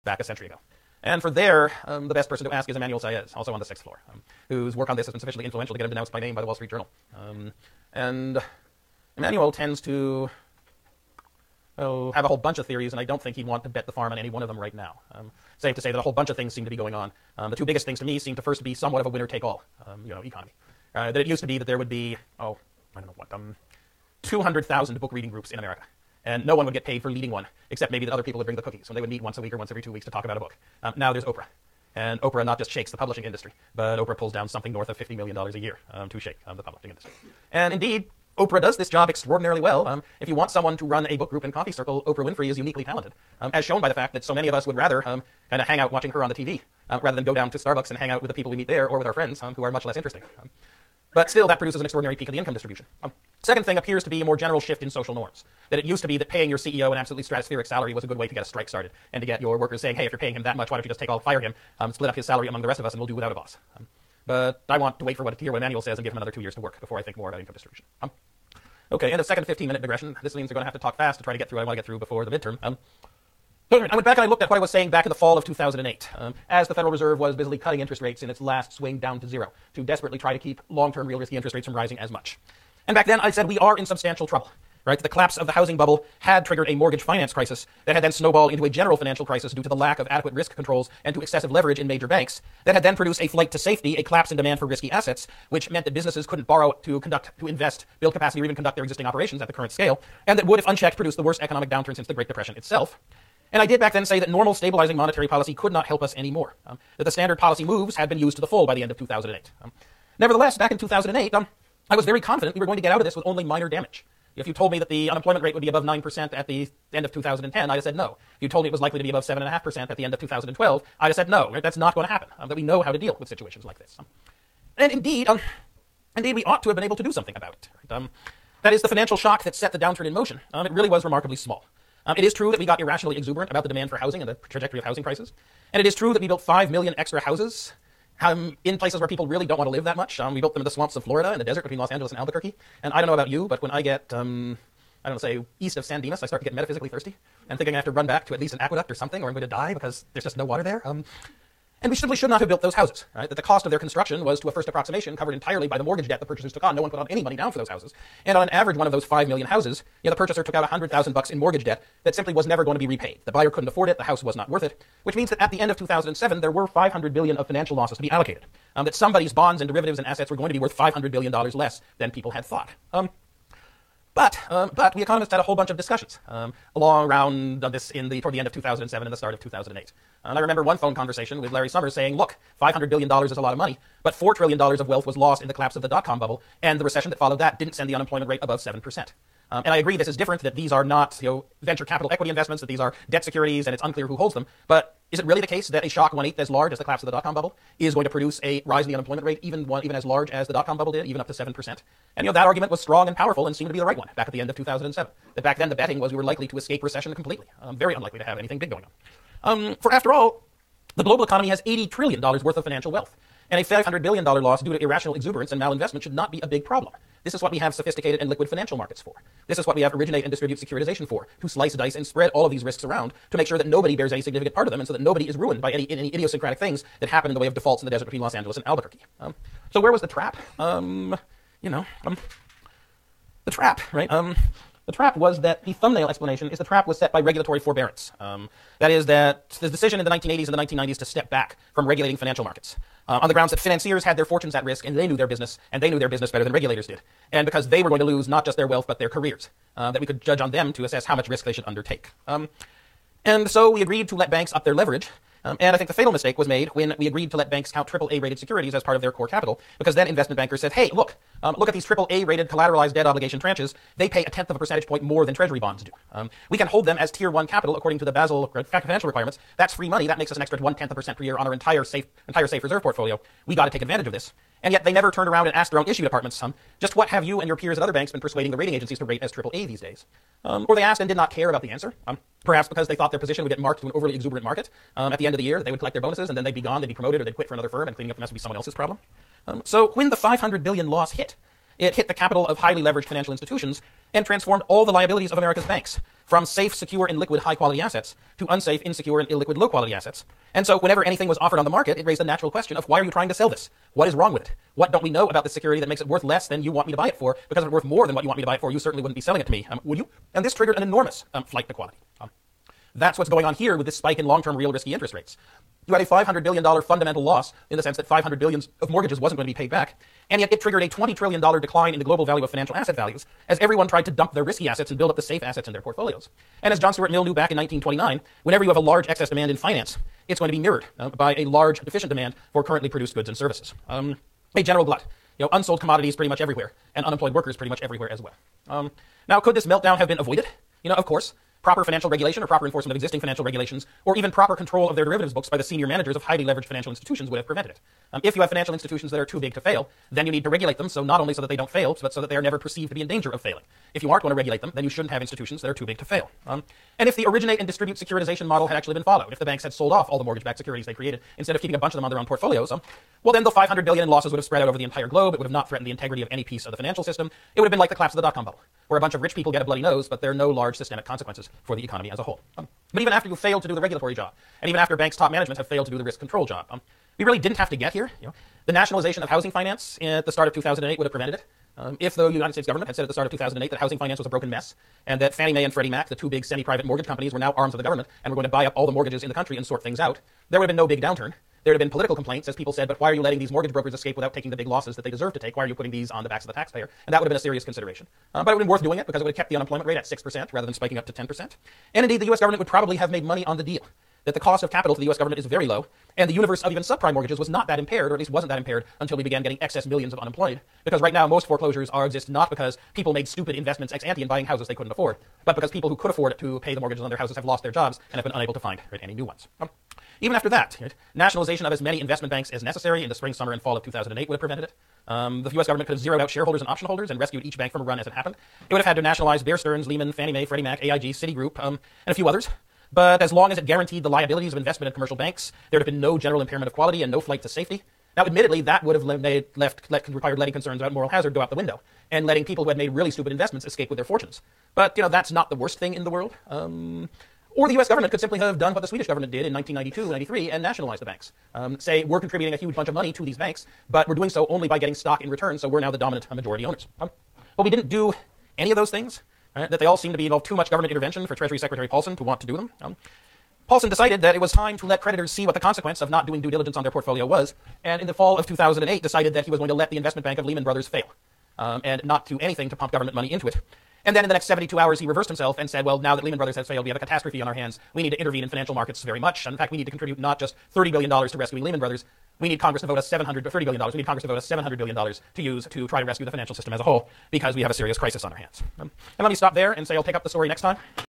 back a century ago. And for there, the best person to ask is Emmanuel Saez, also on the 6th floor, whose work on this has been sufficiently influential to get him denounced by name by the Wall Street Journal. And Emmanuel tends to have a whole bunch of theories, and I don't think he'd want to bet the farm on any one of them right now. Safe to say that a whole bunch of things seem to be going on. The two biggest things to me seem to first be somewhat of a winner-take-all, economy. That it used to be that there would be, 200,000 book reading groups in America. And no one would get paid for leading one, except maybe that other people would bring the cookies when they would meet once a week or once every 2 weeks to talk about a book. Now there's Oprah. And Oprah not just shakes the publishing industry, but Oprah pulls down something north of $50 million a year to shake the publishing industry. And indeed, Oprah does this job extraordinarily well. If you want someone to run a book group and coffee circle, Oprah Winfrey is uniquely talented, as shown by the fact that so many of us would rather kind of hang out watching her on the TV rather than go down to Starbucks and hang out with the people we meet there or with our friends who are much less interesting. But still, that produces an extraordinary peak of the income distribution. Second thing appears to be a more general shift in social norms. That it used to be that paying your CEO an absolutely stratospheric salary was a good way to get a strike started, and to get your workers saying, hey, if you're paying him that much, why don't you just fire him, split up his salary among the rest of us, and we'll do without a boss. But I want to wait to hear what Emmanuel says and give him another 2 years to work before I think more about income distribution. Okay, and a second 15-minute digression. This means we're going to have to talk fast to try to get through what I want to get through before the midterm. I went back and I looked at what I was saying back in the fall of 2008, as the Federal Reserve was busily cutting interest rates in its last swing down to zero, to desperately try to keep long-term real risky interest rates from rising as much. And back then I said we are in substantial trouble. Right? The collapse of the housing bubble had triggered a mortgage finance crisis that had then snowballed into a general financial crisis due to the lack of adequate risk controls and to excessive leverage in major banks that had then produced a flight to safety, a collapse in demand for risky assets, which meant that businesses couldn't borrow to invest, build capacity, or even conduct their existing operations at the current scale, and that would, if unchecked, produce the worst economic downturn since the Great Depression itself. And I did back then say that normal stabilizing monetary policy could not help us anymore, that the standard policy moves had been used to the full by the end of 2008. Nevertheless, back in 2008, I was very confident we were going to get out of this with only minor damage. If you told me that the unemployment rate would be above 9% at the end of 2010, I'd have said no. If you told me it was likely to be above 7.5% at the end of 2012, I'd have said no. Right? That's not going to happen. That we know how to deal with situations like this. And indeed, we ought to have been able to do something about it. Right? That is, the financial shock that set the downturn in motion. It really was remarkably small. It is true that we got irrationally exuberant about the demand for housing and the trajectory of housing prices. And it is true that we built 5 million extra houses in places where people really don't want to live that much. We built them in the swamps of Florida, in the desert between Los Angeles and Albuquerque. And I don't know about you, but when I get, say, east of San Dimas, I start to get metaphysically thirsty and thinking I have to run back to at least an aqueduct or something, or I'm going to die because there's just no water there. And we simply should not have built those houses, right? That the cost of their construction was, to a first approximation, covered entirely by the mortgage debt the purchasers took on. No one put on any money down for those houses. And on an average one of those 5 million houses, the purchaser took out $100,000 in mortgage debt that simply was never going to be repaid. The buyer couldn't afford it. The house was not worth it. Which means that at the end of 2007, there were $500 billion of financial losses to be allocated. That somebody's bonds and derivatives and assets were going to be worth $500 billion less than people had thought. But we economists had a whole bunch of discussions around this toward the end of 2007 and the start of 2008. And I remember one phone conversation with Larry Summers saying, look, $500 billion is a lot of money, but $4 trillion of wealth was lost in the collapse of the dot-com bubble, and the recession that followed that didn't send the unemployment rate above 7%. And I agree this is different, that these are not venture capital equity investments, that these are debt securities, and it's unclear who holds them. But is it really the case that a shock 1/8 as large as the collapse of the dot-com bubble is going to produce a rise in the unemployment rate, even as large as the dot-com bubble did, even up to 7%? And that argument was strong and powerful and seemed to be the right one back at the end of 2007. That back then the betting was we were likely to escape recession completely. Very unlikely to have anything big going on. For after all, the global economy has $80 trillion worth of financial wealth. And a $500 billion loss due to irrational exuberance and malinvestment should not be a big problem. This is what we have sophisticated and liquid financial markets for. This is what we have originate and distribute securitization for, to slice, dice, and spread all of these risks around to make sure that nobody bears any significant part of them and so that nobody is ruined by any idiosyncratic things that happen in the way of defaults in the desert between Los Angeles and Albuquerque. So where was the trap? The trap, right? The trap was that the thumbnail explanation is the trap was set by regulatory forbearance. That is that the decision in the 1980s and the 1990s to step back from regulating financial markets on the grounds that financiers had their fortunes at risk and they knew their business better than regulators did. And because they were going to lose not just their wealth but their careers, that we could judge on them to assess how much risk they should undertake. And so we agreed to let banks up their leverage. And I think the fatal mistake was made when we agreed to let banks count AAA-rated securities as part of their core capital, because then investment bankers said, hey, look at these AAA-rated collateralized debt obligation tranches. They pay 1/10 of a percentage point more than Treasury bonds do. We can hold them as Tier 1 capital according to the Basel financial requirements. That's free money. That makes us an extra 0.1% per year on our entire safe reserve portfolio. We got to take advantage of this. And yet they never turned around and asked their own issue departments, just what have you and your peers at other banks been persuading the rating agencies to rate as AAA these days? Or they asked and did not care about the answer, perhaps because they thought their position would get marked to an overly exuberant market. At the end of the year, they would collect their bonuses and then they'd be gone, they'd be promoted, or they'd quit for another firm, and cleaning up the mess would be someone else's problem. So when the $500 billion loss hit, it hit the capital of highly leveraged financial institutions and transformed all the liabilities of America's banks from safe, secure, and liquid high-quality assets to unsafe, insecure, and illiquid low-quality assets. And so whenever anything was offered on the market, it raised the natural question of why are you trying to sell this? What is wrong with it? What don't we know about this security that makes it worth less than you want me to buy it for? Because if it were worth more than what you want me to buy it for, you certainly wouldn't be selling it to me, would you? And this triggered an enormous flight to quality. That's what's going on here with this spike in long-term real risky interest rates. You had a $500 billion fundamental loss in the sense that $500 billion of mortgages wasn't going to be paid back, and yet it triggered a $20 trillion decline in the global value of financial asset values as everyone tried to dump their risky assets and build up the safe assets in their portfolios. And as John Stuart Mill knew back in 1929, whenever you have a large excess demand in finance, it's going to be mirrored by a large deficient demand for currently produced goods and services. A general glut. Unsold commodities pretty much everywhere, and unemployed workers pretty much everywhere as well. Now, could this meltdown have been avoided? Of course. Proper financial regulation or proper enforcement of existing financial regulations or even proper control of their derivatives books by the senior managers of highly leveraged financial institutions would have prevented it. If you have financial institutions that are too big to fail, then you need to regulate them so not only so that they don't fail, but so that they are never perceived to be in danger of failing. If you aren't going to regulate them, then you shouldn't have institutions that are too big to fail. And if the originate and distribute securitization model had actually been followed, if the banks had sold off all the mortgage-backed securities they created instead of keeping a bunch of them on their own portfolios, well then the $500 billion in losses would have spread out over the entire globe. It would have not threatened the integrity of any piece of the financial system. It would have been like the collapse of the dot-com bubble, where a bunch of rich people get a bloody nose, but there are no large systemic consequences for the economy as a whole. But even after you failed to do the regulatory job, and even after banks' top management have failed to do the risk control job, we really didn't have to get here. The nationalization of housing finance at the start of 2008 would have prevented it. If the United States government had said at the start of 2008 that housing finance was a broken mess, and that Fannie Mae and Freddie Mac, the two big semi-private mortgage companies, were now arms of the government, and were going to buy up all the mortgages in the country and sort things out, there would have been no big downturn. There would have been political complaints as people said, but why are you letting these mortgage brokers escape without taking the big losses that they deserve to take? Why are you putting these on the backs of the taxpayer? And that would have been a serious consideration. But it would have been worth doing it because it would have kept the unemployment rate at 6% rather than spiking up to 10%. And indeed, the U.S. government would probably have made money on the deal. That the cost of capital to the U.S. government is very low, and the universe of even subprime mortgages was not that impaired, or at least wasn't that impaired, until we began getting excess millions of unemployed. Because right now, most foreclosures exist not because people made stupid investments ex ante in buying houses they couldn't afford, but because people who could afford to pay the mortgages on their houses have lost their jobs and have been unable to find any new ones. Even after that, nationalization of as many investment banks as necessary in the spring, summer, and fall of 2008 would have prevented it. The U.S. government could have zeroed out shareholders and option holders and rescued each bank from a run as it happened. It would have had to nationalize Bear Stearns, Lehman, Fannie Mae, Freddie Mac, AIG, Citigroup, and a few others. But as long as it guaranteed the liabilities of investment in commercial banks, there would have been no general impairment of quality and no flight to safety. Now, admittedly, that would have required letting concerns about moral hazard go out the window and letting people who had made really stupid investments escape with their fortunes. But, that's not the worst thing in the world. Or the U.S. government could simply have done what the Swedish government did in 1992 and 93 and nationalize the banks. Say, we're contributing a huge bunch of money to these banks, but we're doing so only by getting stock in return, so we're now the dominant majority owners. But we didn't do any of those things. That they all seem to be involved too much government intervention for Treasury Secretary Paulson to want to do them. Paulson decided that it was time to let creditors see what the consequence of not doing due diligence on their portfolio was, and in the fall of 2008 decided that he was going to let the investment bank of Lehman Brothers fail, and not do anything to pump government money into it. And then in the next 72 hours, he reversed himself and said, well, now that Lehman Brothers has failed, we have a catastrophe on our hands. We need to intervene in financial markets very much. And in fact, we need to contribute not just $30 billion to rescuing Lehman Brothers. We need Congress to vote us $30 billion. We need Congress to vote us $700 billion to use to try to rescue the financial system as a whole because we have a serious crisis on our hands. And let me stop there and say I'll pick up the story next time.